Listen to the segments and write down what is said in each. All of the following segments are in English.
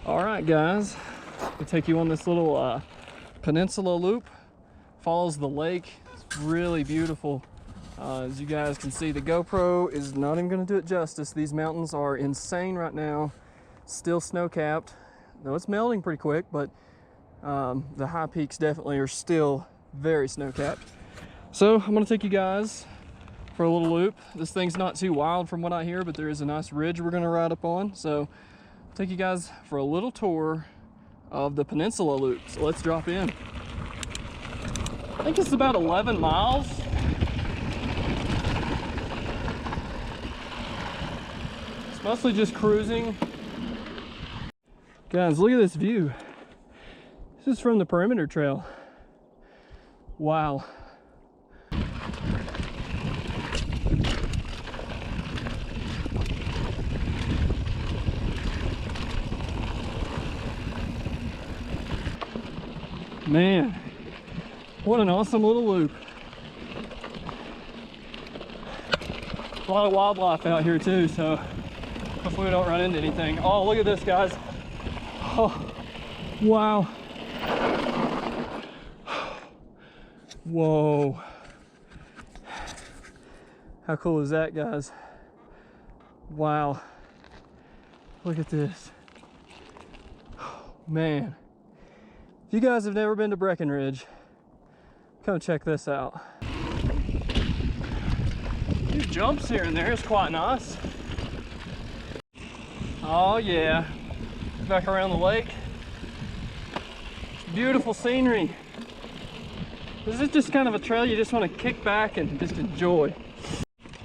All right, guys, I'll take you on this little peninsula loop. Follows the lake. It's really beautiful. As you guys can see, the GoPro is not even going to do it justice. These mountains are insane right now. Still snow-capped. Though it's melting pretty quick, but the high peaks definitely are still very snow-capped. So I'm going to take you guys for a little loop. This thing's not too wild from what I hear, but there is a nice ridge we're going to ride up on. So I'll take you guys for a little tour of the peninsula loop. So let's drop in. I think it's about 11 miles. It's mostly just cruising. Guys, look at this view. This is from the perimeter trail. Wow. Man, what an awesome little loop. A lot of wildlife out here too, so hopefully we don't run into anything. Oh, look at this, guys. Oh, wow. Whoa. How cool is that, guys? Wow. Look at this. Man. If you guys have never been to Breckenridge, come check this out. These jumps here and there is quite nice. Oh yeah. Back around the lake. Beautiful scenery. This is just kind of a trail you just want to kick back and just enjoy.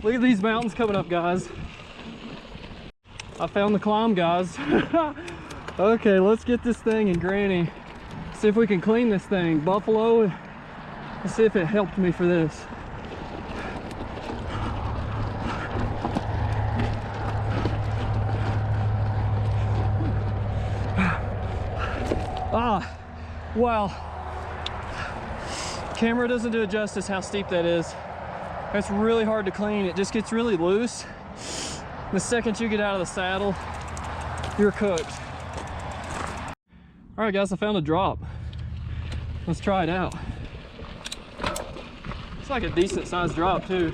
Look at these mountains coming up, guys. I found the climb, guys. Okay, let's get this thing in granny. See if we can clean this thing. Buffalo, let's see if it helped me for this. Ah, wow. Camera doesn't do it justice how steep that is. It's really hard to clean. It just gets really loose. The second you get out of the saddle, you're cooked. All right, guys, I found a drop. Let's try it out. It's like a decent sized drop too.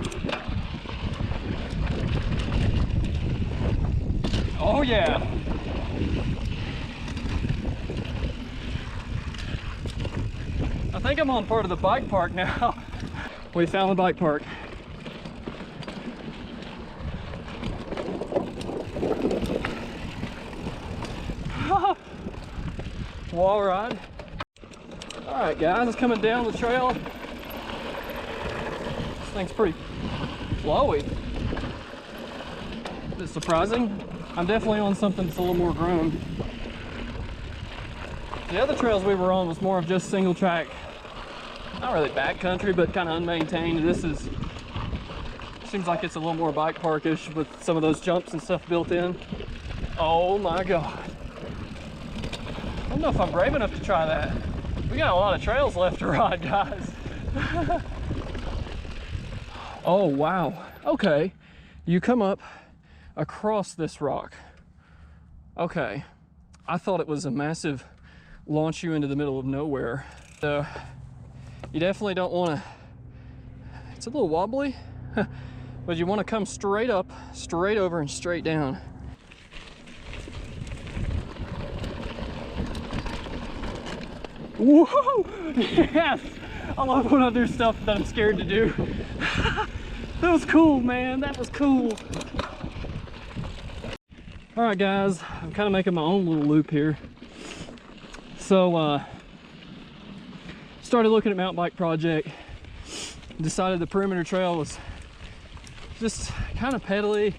Oh yeah. I think I'm on part of the bike park now. We found the bike park. Wall ride. All right, guys, it's coming down the trail. This thing's pretty flowy. A bit surprising. I'm definitely on something that's a little more groomed. The other trails we were on was more of just single track. Not really backcountry, but kind of unmaintained. This is, seems like it's a little more bike parkish with some of those jumps and stuff built in. Oh my God. I don't know if I'm brave enough to try that. We got a lot of trails left to ride, guys. Oh, wow. Okay. You come up across this rock. Okay. I thought it was a massive launch you into the middle of nowhere. So you definitely don't want to, it's a little wobbly, but you want to come straight up, straight over, and straight down. Whoa! Yes! I love when I do stuff that I'm scared to do. That was cool, man. That was cool. All right, guys. I'm kind of making my own little loop here. So, started looking at Mountain Bike Project. Decided the perimeter trail was just kind of pedally.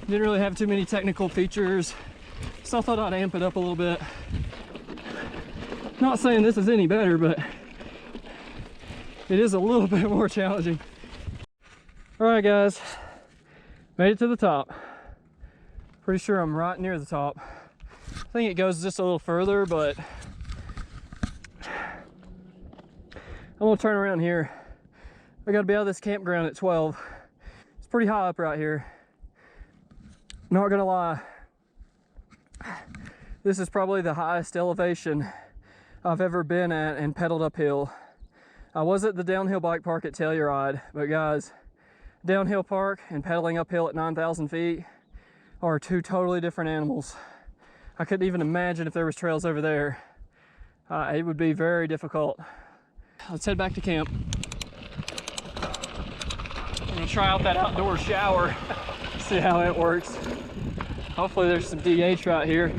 Didn't really have too many technical features. So I thought I'd amp it up a little bit. Not saying this is any better, but it is a little bit more challenging. All right, guys, made it to the top. Pretty sure I'm right near the top. I think it goes just a little further, but I'm gonna turn around here. I gotta be out of this campground at 12. It's pretty high up right here. Not gonna lie, This is probably the highest elevation I've ever been at and pedaled uphill. I was at the downhill bike park at Telluride, but guys, downhill park and pedaling uphill at 9,000 feet are two totally different animals. I couldn't even imagine if there was trails over there. It would be very difficult. Let's head back to camp. I'm gonna try out that outdoor shower, see how it works. Hopefully there's some DH right here.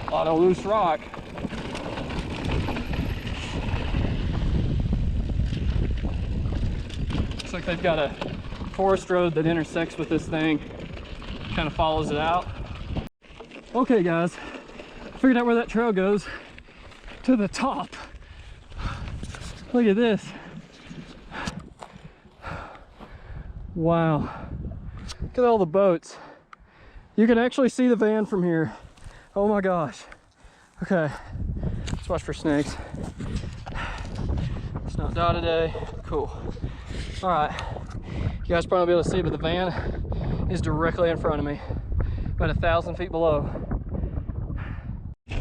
A lot of loose rock. Looks like they've got a forest road that intersects with this thing, kind of follows it out. Okay guys, figured out where that trail goes, to the top. Look at this. Wow, look at all the boats. You can actually see the van from here. Oh my gosh. Okay, let's watch for snakes. It's not dotted today. Cool. All right, you guys probably be able to see, but the van is directly in front of me, about 1,000 feet below.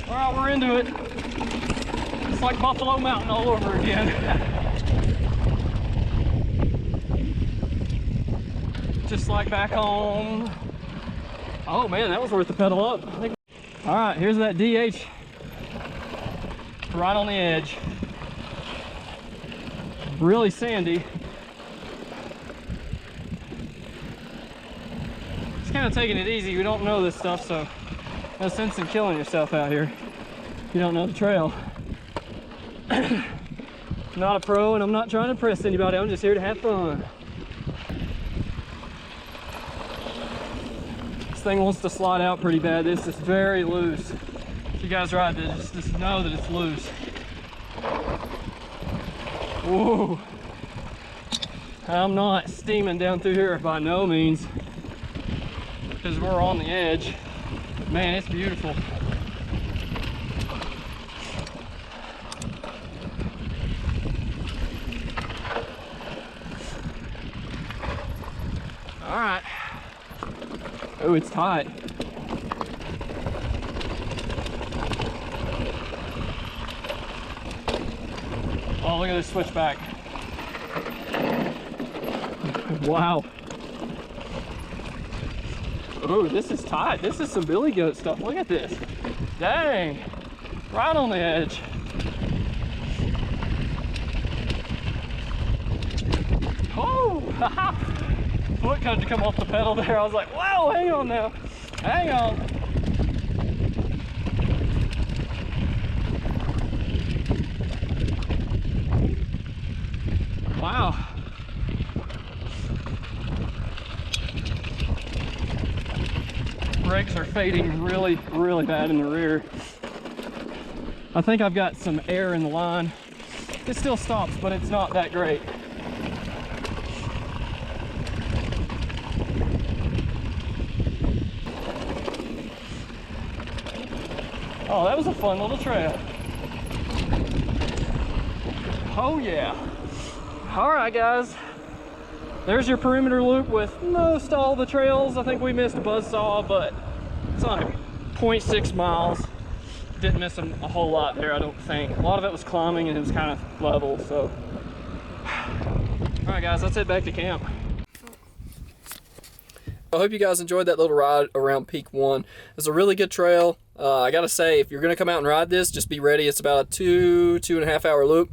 All right, we're into it. It's like Buffalo Mountain all over again. Just like back home. Oh man, that was worth the pedal up. All right, here's that DH right on the edge. Really sandy. Just kind of taking it easy. We don't know this stuff, so no sense in killing yourself out here if you don't know the trail. I'm not a pro and I'm not trying to impress anybody. I'm just here to have fun. This thing wants to slide out pretty bad. This is very loose. If you guys ride this, just know that it's loose. Whoa. I'm not steaming down through here by no means, because we're on the edge. Man, it's beautiful. All right. Oh, it's tight. Oh, look at this switchback. Wow. Oh, this is tight. This is some billy goat stuff. Look at this. Dang. Right on the edge. Oh, foot had to come off the pedal there. I was like, wow, hang on now. Hang on. Wow. Brakes are fading really, really bad in the rear. I think I've got some air in the line. It still stops, but it's not that great. Oh, that was a fun little trail. Oh yeah. All right, guys. There's your perimeter loop with most all the trails. I think we missed a buzzsaw, but it's on 0.6 miles. Didn't miss a whole lot there, I don't think. A lot of it was climbing and it was kind of level, so. All right, guys, let's head back to camp. I hope you guys enjoyed that little ride around Peak 1. It's a really good trail. I gotta say, if you're gonna come out and ride this, just be ready. It's about a 2.5 hour loop.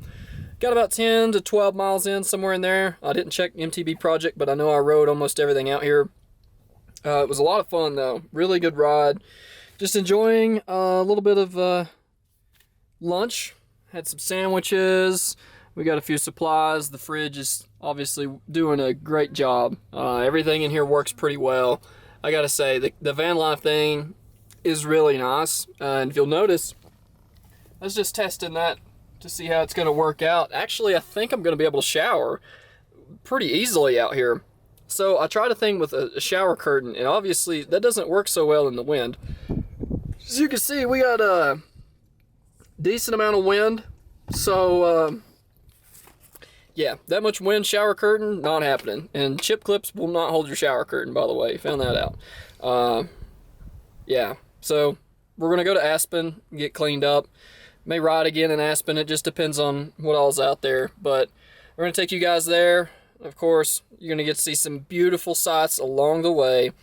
Got about 10 to 12 miles in, somewhere in there. I didn't check MTB project, but I know I rode almost everything out here. It was a lot of fun though. Really good ride. Just enjoying a little bit of lunch. Had some sandwiches. We got a few supplies. The fridge is obviously doing a great job. Everything in here works pretty well. I gotta say, the van life thing is really nice. And if you'll notice, I was just testing that to see how it's going to work out. Actually, I think I'm going to be able to shower pretty easily out here. So I tried a thing with a shower curtain, and obviously that doesn't work so well in the wind. As you can see, we got a decent amount of wind. So yeah, that much wind, shower curtain, not happening. And chip clips will not hold your shower curtain, by the way. Found that out. Yeah, so we're going to go to Aspen, get cleaned up. May ride again in Aspen. It just depends on what all's out there. But we're going to take you guys there. Of course, you're going to get to see some beautiful sights along the way.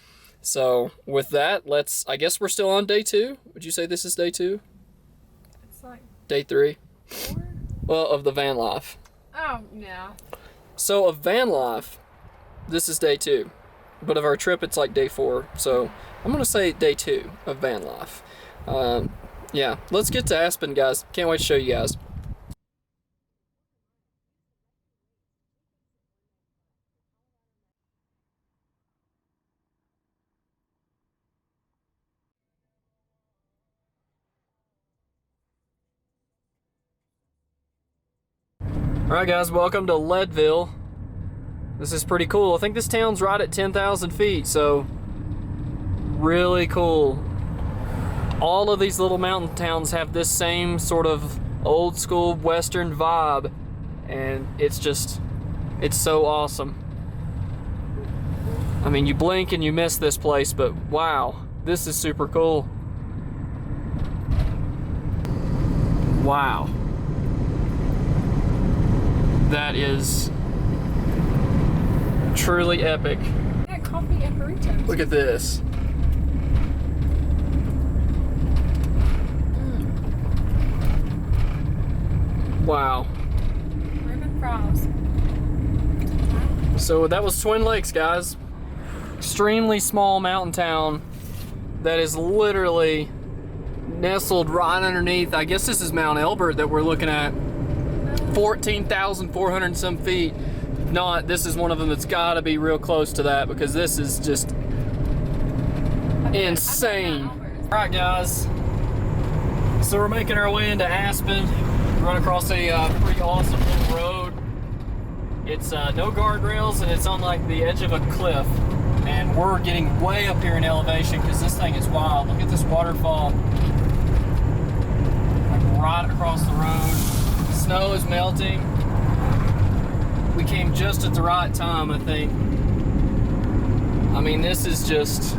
So with that, I guess we're still on day 2. Would you say this is day 2? It's like day 3? 4? Well, of the van life. Oh, yeah. So of van life, this is day 2. But of our trip, it's like day 4. So I'm going to say day 2 of van life. Yeah, let's get to Aspen, guys. Can't wait to show you guys. Alright guys, welcome to Leadville. This is pretty cool. I think this town's right at 10,000 feet, so really cool. All of these little mountain towns have this same sort of old school western vibe, and it's so awesome. I mean, you blink and you miss this place, but wow, this is super cool. Wow. That is truly epic. That coffee and burritos. Look at this. Wow. Lemon fries. So that was Twin Lakes, guys. Extremely small mountain town that is literally nestled right underneath. I guess this is Mount Elbert that we're looking at. 14,400 and some feet. If not, this is one of them that's got to be real close to that, because this is just insane. All right, guys. So we're making our way into Aspen. Run across a pretty awesome little road. It's no guardrails, and it's on like the edge of a cliff. And we're getting way up here in elevation because this thing is wild. Look at this waterfall. Like right across the road. Snow is melting. We came just at the right time, I think. I mean, this is just...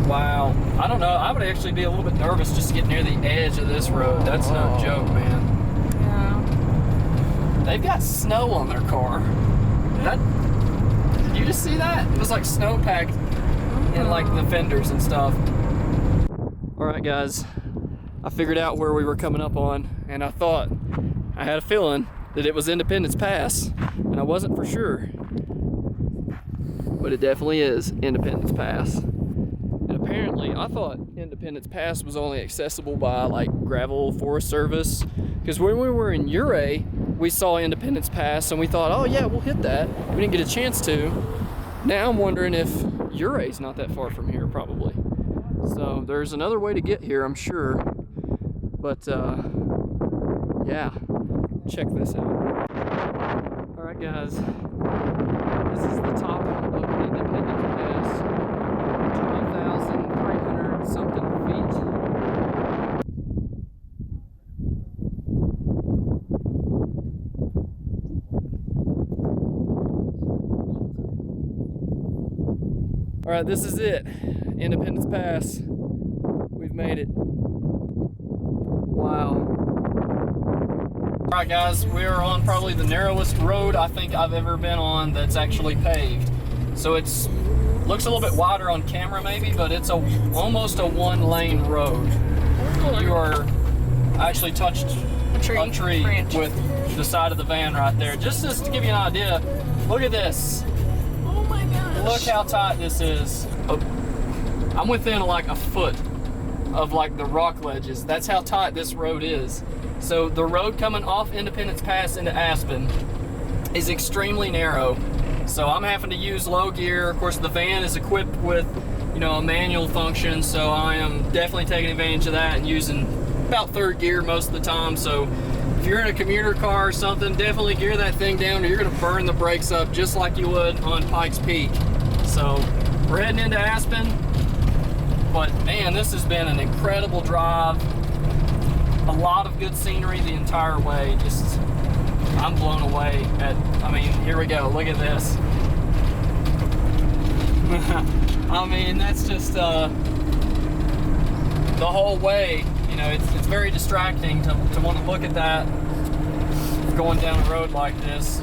wow. I don't know. I would actually be a little bit nervous just to get near the edge of this road. That's no joke, man. Yeah. They've got snow on their car. Did you just see that? It was like snow packed in like the fenders and stuff. All right, guys. I figured out where we were coming up on, and I had a feeling that it was Independence Pass, and I wasn't for sure. But it definitely is Independence Pass. And apparently, I thought Independence Pass was only accessible by like gravel Forest Service, because when we were in Ouray, we saw Independence Pass and we thought, oh yeah, we'll hit that. We didn't get a chance to. Now I'm wondering if Ouray's not that far from here, probably. So there's another way to get here, I'm sure. But yeah, check this out. All right, guys, this is the top of Independence Pass. 12,300 something feet. All right, this is it. Independence Pass. We've made it. Wow. All right, guys, we are on probably the narrowest road I think I've ever been on that's actually paved. So it's looks a little bit wider on camera maybe, but it's almost a one-lane road. You are actually touched a tree with the side of the van right there. Just to give you an idea, look at this. Oh my gosh. Look how tight this is. I'm within like a foot of like the rock ledges. That's how tight this road is. So the road coming off Independence Pass into Aspen is extremely narrow. So I'm having to use low gear. Of course, the van is equipped with, you know, a manual function, so I am definitely taking advantage of that and using about third gear most of the time. So if you're in a commuter car or something, definitely gear that thing down or you're gonna burn the brakes up just like you would on Pikes Peak. So we're heading into Aspen, but man, this has been an incredible drive. A lot of good scenery the entire way. Just, I'm blown away at, I mean, here we go, look at this. I mean, that's just the whole way, you know, it's very distracting to want to look at that going down a road like this.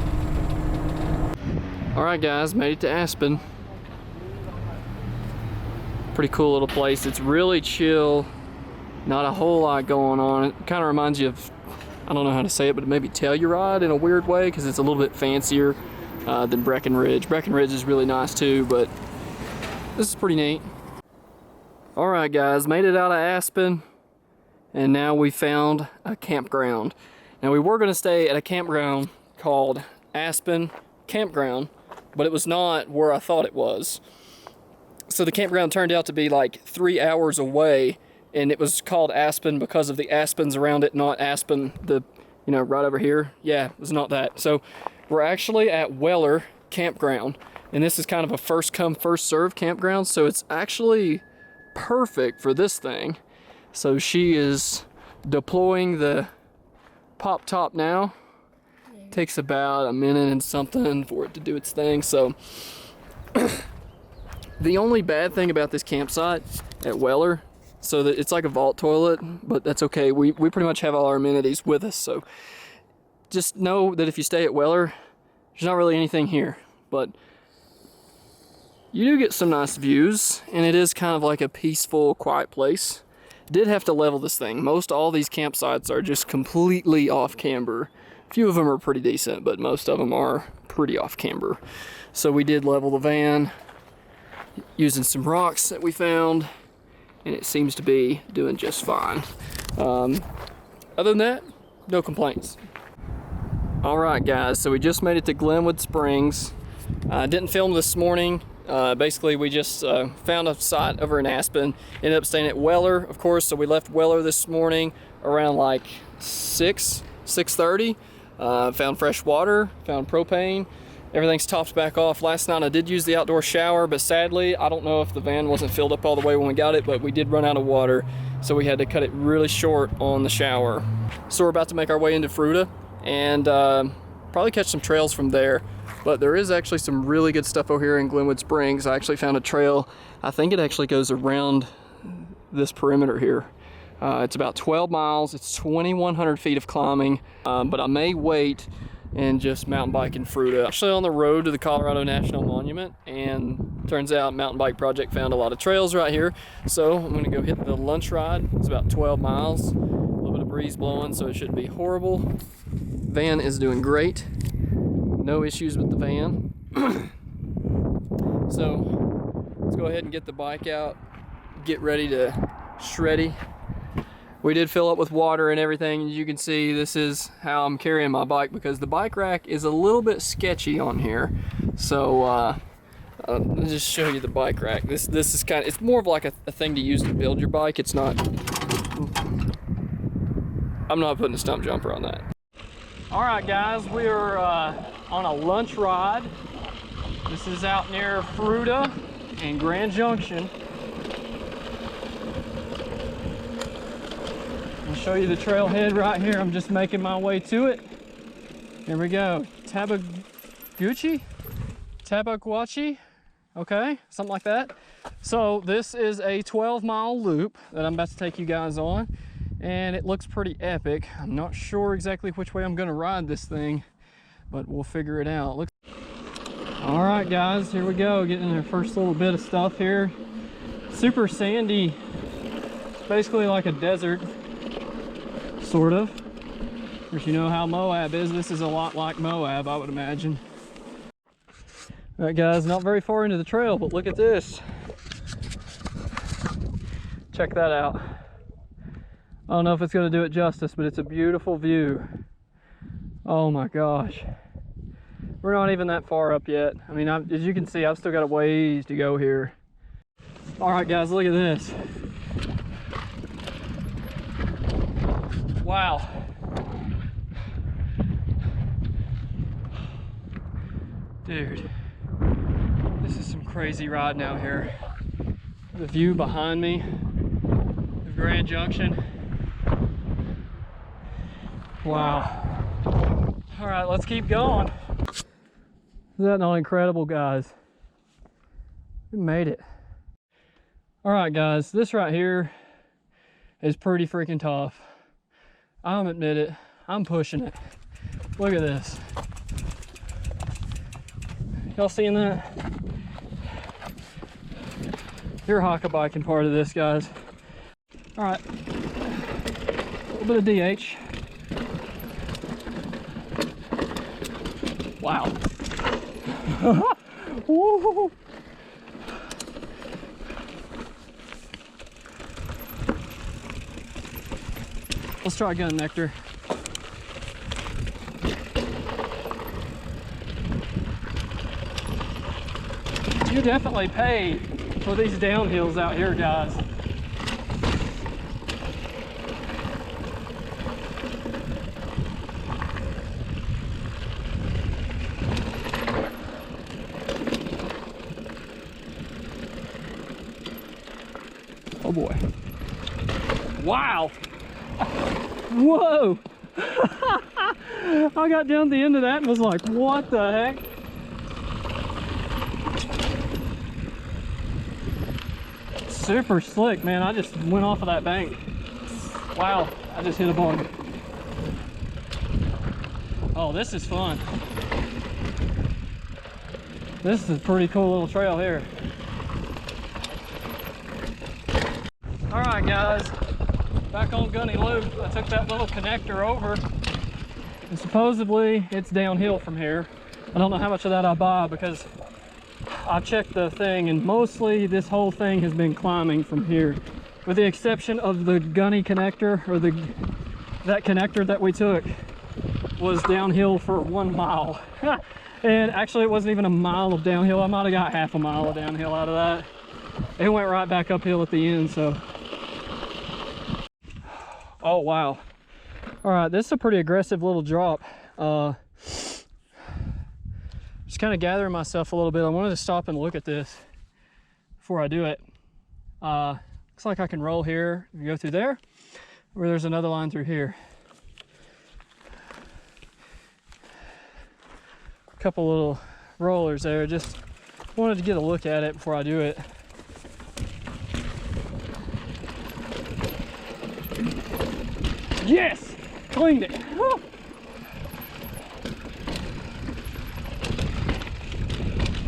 All right, guys, made it to Aspen. Pretty cool little place. It's really chill, not a whole lot going on. It kind of reminds you of, I don't know how to say it, but maybe Telluride in a weird way, because it's a little bit fancier than Breckenridge. Breckenridge is really nice too, but this is pretty neat. All right, guys, made it out of Aspen, and now we found a campground. Now, we were going to stay at a campground called Aspen Campground, but it was not where I thought it was. So the campground turned out to be like 3 hours away, and it was called Aspen because of the aspens around it, not Aspen, the, you know, right over here. Yeah, it was not that. So we're actually at Weller Campground, and this is kind of a first come, first serve campground, so it's actually perfect for this thing. So she is deploying the pop top now. Takes about a minute and something for it to do its thing. So the only bad thing about this campsite at Weller, so that it's like a vault toilet, but that's okay. We pretty much have all our amenities with us. So just know that if you stay at Weller, there's not really anything here, but you do get some nice views, and it is kind of like a peaceful, quiet place. Did have to level this thing. Most all these campsites are just completely off camber. A few of them are pretty decent, but most of them are pretty off camber. So we did level the van using some rocks that we found, and it seems to be doing just fine. Other than that, no complaints. All right, guys, so we just made it to Glenwood Springs. I didn't film this morning. Basically, we just found a site over in Aspen, ended up staying at Weller, of course, so we left Weller this morning around like 6:30. Found fresh water, found propane, everything's topped back off. Last night I did use the outdoor shower, but sadly, I don't know if the van wasn't filled up all the way when we got it, but we did run out of water, so we had to cut it really short on the shower. So we're about to make our way into Fruita, and probably catch some trails from there. But there is actually some really good stuff over here in Glenwood Springs. I actually found a trail. I think it actually goes around this perimeter here. It's about 12 miles. It's 2,100 feet of climbing, but I may wait and just mountain bike in Fruita. Actually on the road to the Colorado National Monument, and turns out Mountain Bike Project found a lot of trails right here. So I'm gonna go hit the lunch ride. It's about 12 miles. A little bit of breeze blowing, so it shouldn't be horrible. Van is doing great. No issues with the van. So let's go ahead and get the bike out, get ready to shreddy. We did fill up with water and everything. As you can see, this is how I'm carrying my bike, because the bike rack is a little bit sketchy on here. So I'll just show you the bike rack. This is kind of, it's more of like a thing to use to build your bike. It's not, I'm not putting a stump jumper on that. All right, guys, we are on a lunch ride. This is out near Fruita and Grand Junction. I'll show you the trailhead right here. I'm just making my way to it. Here we go. Tabaguachi, okay, something like that. So this is a 12-mile loop that I'm about to take you guys on, and it looks pretty epic. I'm not sure exactly which way I'm gonna ride this thing, but we'll figure it out. All right, guys, here we go. Getting our first little bit of stuff here. Super sandy. It's basically like a desert, sort of. Of course, you know how Moab is. This is a lot like Moab, I would imagine. All right, guys, not very far into the trail, but look at this. Check that out. I don't know if it's gonna do it justice, but it's a beautiful view. Oh my gosh. We're not even that far up yet. I mean, as you can see, I've still got a ways to go here. All right, guys, look at this. Wow. Dude, this is some crazy riding out here. The view behind me of Grand Junction. Wow. All right, let's keep going. Is that not incredible, guys? We made it. All right, guys, this right here is pretty freaking tough. I'll admit it. I'm pushing it. Look at this. Y'all seeing that? You're hockey-biking part of this, guys. All right, a little bit of DH. Wow. Woo. Let's try gun nectar. You definitely pay for these downhills out here, guys. Oh boy. Wow. Whoa. I got down the end of that and was like, what the heck? Super slick, man. I just went off of that bank. Wow, I just hit a bug. Oh, this is fun. This is a pretty cool little trail here. All right, guys, back on Gunny Loop. I took that little connector over, and supposedly it's downhill from here. I don't know how much of that I buy because I checked the thing, and mostly this whole thing has been climbing from here, with the exception of the Gunny connector, or that connector that we took was downhill for 1 mile. And actually it wasn't even a mile of downhill. I might have got half a mile of downhill out of that. It went right back uphill at the end, so. Oh wow. All right, this is a pretty aggressive little drop. Just kind of gathering myself a little bit. I wanted to stop and look at this before I do it. Looks like I can roll here and go through there, or there's another line through here. A couple little rollers there. Just wanted to get a look at it before I do it. Yes! Cleaned it. Woo!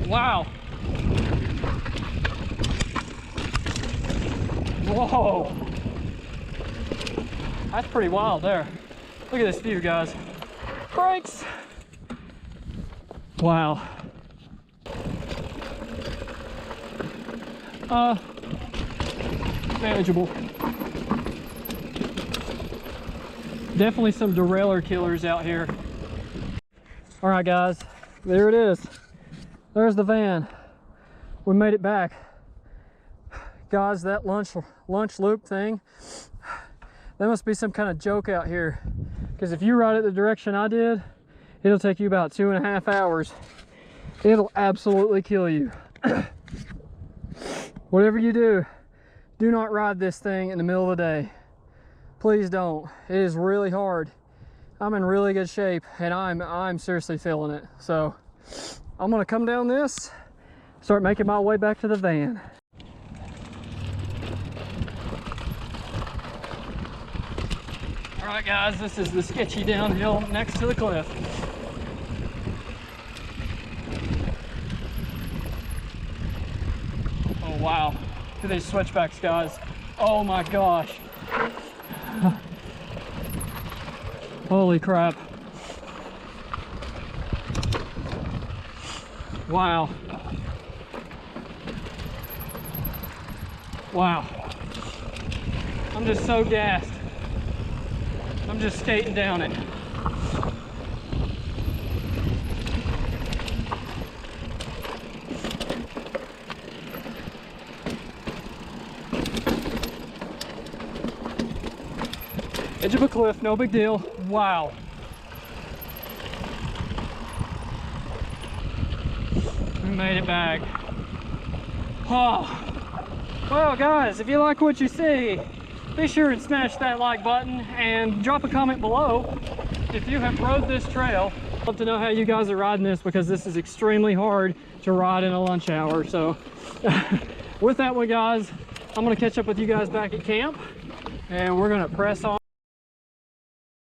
Wow. Whoa. That's pretty wild there. Look at this view, guys. Brakes. Wow. Manageable. Definitely some derailleur killers out here. All right, guys, there it is. There's the van. We made it back. Guys, that lunch loop thing, that must be some kind of joke out here. Because if you ride it the direction I did, it'll take you about 2.5 hours. It'll absolutely kill you. Whatever you do, do not ride this thing in the middle of the day. Please don't. It is really hard. I'm in really good shape, and I'm seriously feeling it. So I'm gonna come down this, start making my way back to the van. All right, guys, this is the sketchy downhill next to the cliff. Oh wow, look at these switchbacks, guys. Oh my gosh. Holy crap. Wow. Wow. I'm just so gassed. I'm just skating down it. Edge of a cliff, no big deal. Wow. We made it back. Oh. Well, guys, if you like what you see, be sure and smash that like button and drop a comment below if you have rode this trail, I'd love to know how you guys are riding this, because this is extremely hard to ride in a lunch hour. So with that one, guys, I'm gonna catch up with you guys back at camp, and we're gonna press on.